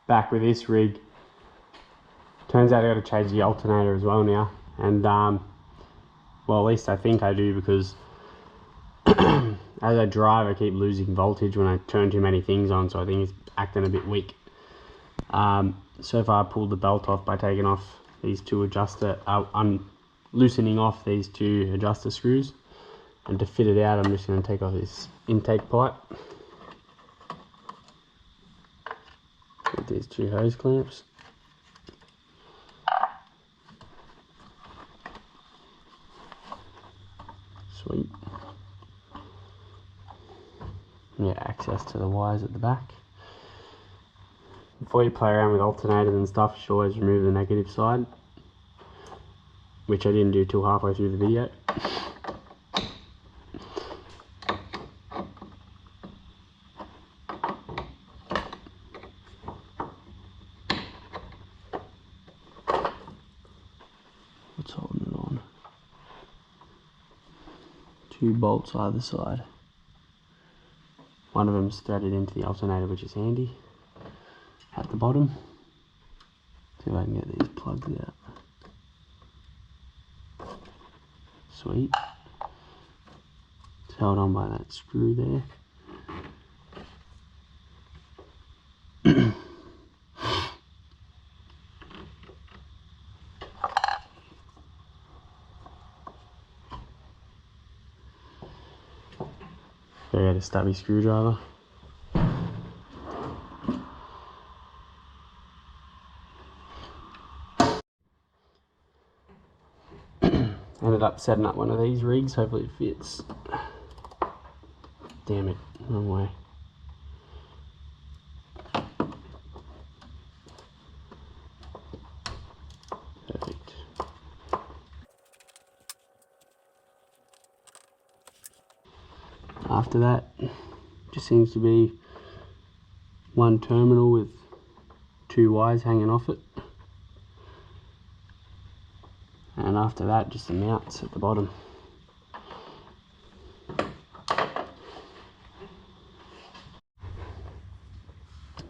back with this rig. Turns out I got to change the alternator as well now, and well, at least I think I do, because as I drive I keep losing voltage when I turn too many things on, so I think it's acting a bit weak. So far I pulled the belt off by taking off these two adjuster, loosening off these two adjuster screws, and to fit it out I'm just going to take off this intake pipe with these two hose clamps. Sweet. Yeah, access to the wires at the back. Before you play around with alternators and stuff, you should always remove the negative side, which I didn't do till halfway through the video. What's holding it on? Two bolts either side. One of them's threaded into the alternator, which is handy. At the bottom. See if I can get these plugs out. Sweet. It's held on by that screw there. So I got a stubby screwdriver. Ended up setting up one of these rigs, hopefully it fits. Damn it, wrong way. Perfect. After that, just seems to be one terminal with two wires hanging off it. And after that, just the mounts at the bottom.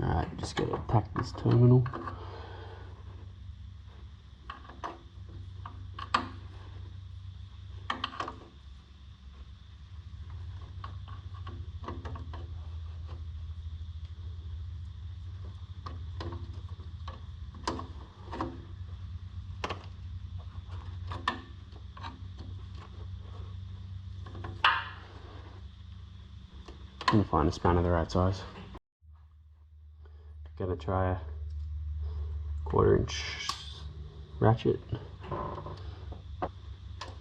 Alright, just gotta attack this terminal. I'm gonna find a spanner the right size. Gonna try a 1/4 inch ratchet.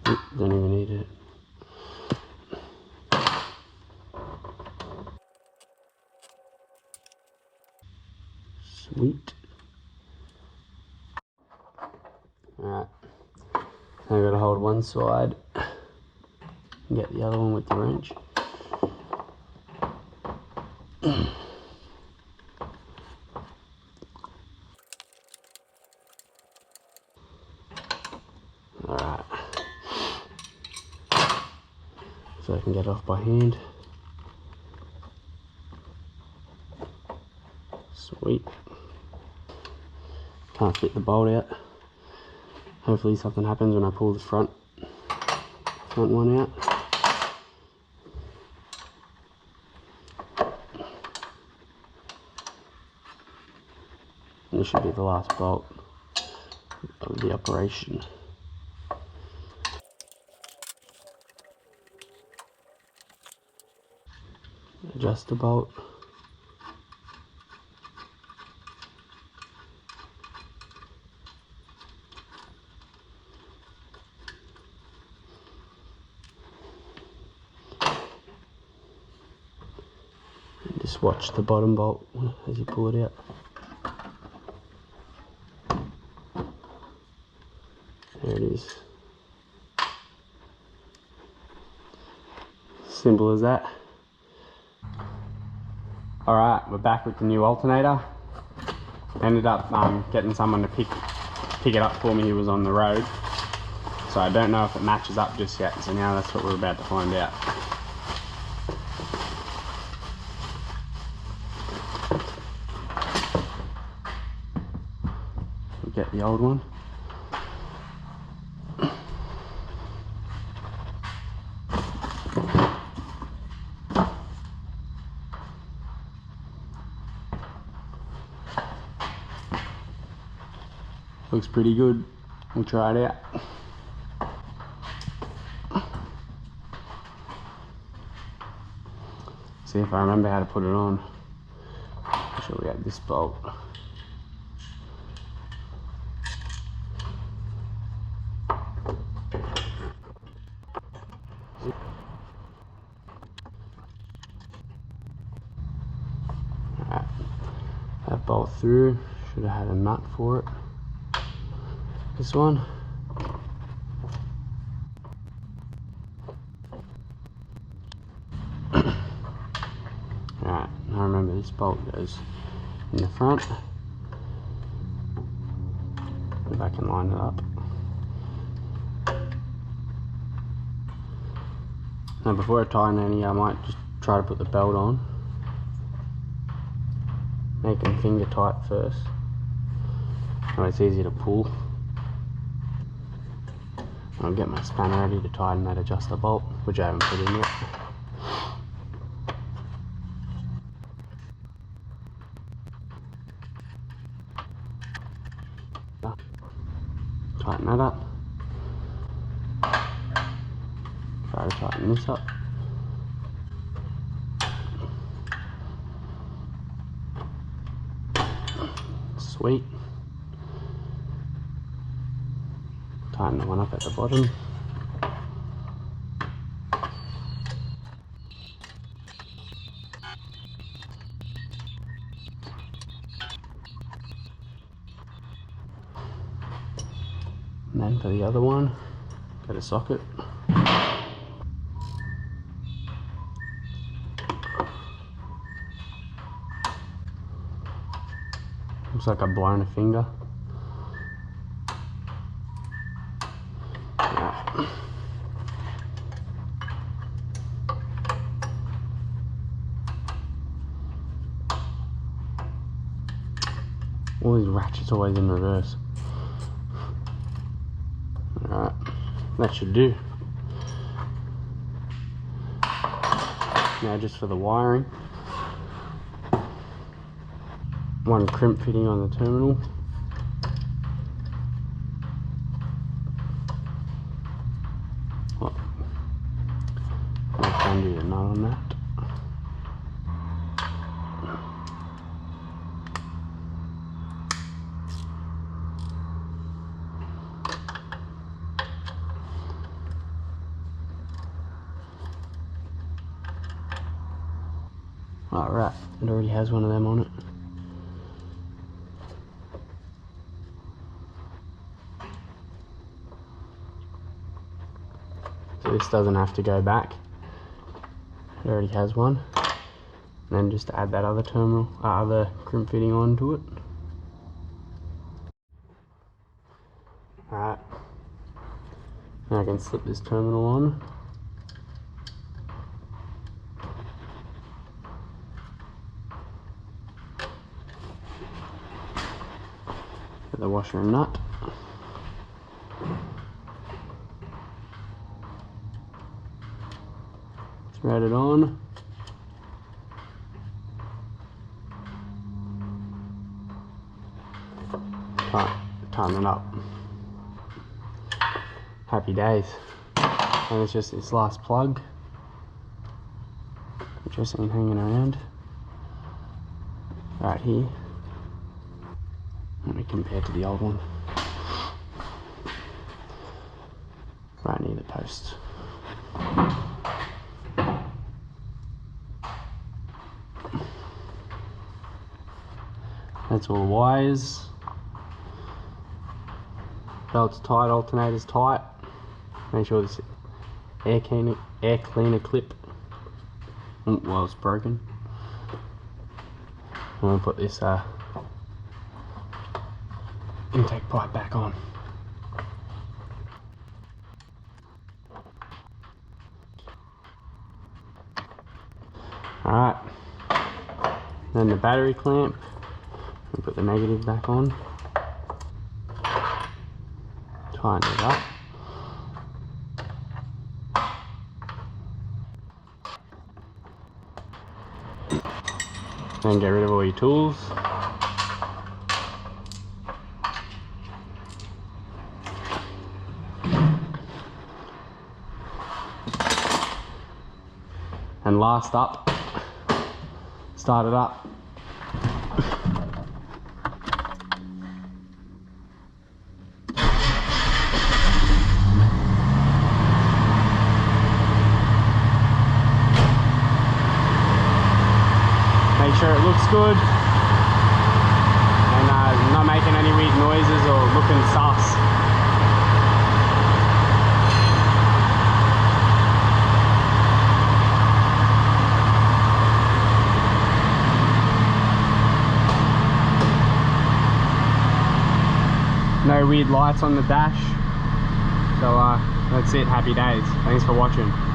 Oop, don't even need it. Sweet. Alright, now I gotta hold one side and get the other one with the wrench. Alright, so I can get it off by hand. Sweet. Can't fit the bolt out. Hopefully something happens when I pull the front one out. And this should be the last bolt of the operation. Adjust the bolt. And just watch the bottom bolt as you pull it out. There it is. Simple as that. Alright, we're back with the new alternator. Ended up getting someone to pick it up for me who was on the road. So I don't know if it matches up just yet, so now that's what we're about to find out. the old one. Looks pretty good. We'll try it out. See if I remember how to put it on. Make sure we have this bolt. Alright, that bolt through. Should have had a nut for it. This one. Alright, now remember this bolt goes in the front. If I can line it up. Now before I tighten any, I might just try to put the belt on. Make them finger tight first. So it's easier to pull. I'll get my spanner ready to tighten that adjuster bolt, which I haven't put in yet. Tighten that up. Try to tighten this up. Sweet. Tighten the one up at the bottom. And then for the other one, get a socket. Looks like I've blown a finger. All these ratchets always in reverse. Alright, that should do. Now just for the wiring. One crimp fitting on the terminal. Oh, I'll undo the nut on that. Alright, it already has one of them on it. So this doesn't have to go back. It already has one. And then just add that other terminal, other crimp fitting onto it. Alright. Now I can slip this terminal on. Get the washer and nut. Thread it on. Tighten it up. Happy days. And it's just this last plug, which I've seen hanging around right here. Let me compare to the old one. Right near the post. That's all the wires. Belt's tight, alternator's tight. Make sure this air cleaner clip, well, it's broken. I'm going to put this intake pipe back on. Alright, then the battery clamp, we'll put the negative back on. tighten it up. And get rid of all your tools. And last up, start it up. Make sure it looks good and not making any weird noises or looking sus. No weird lights on the dash. So that's it, happy days. Thanks for watching.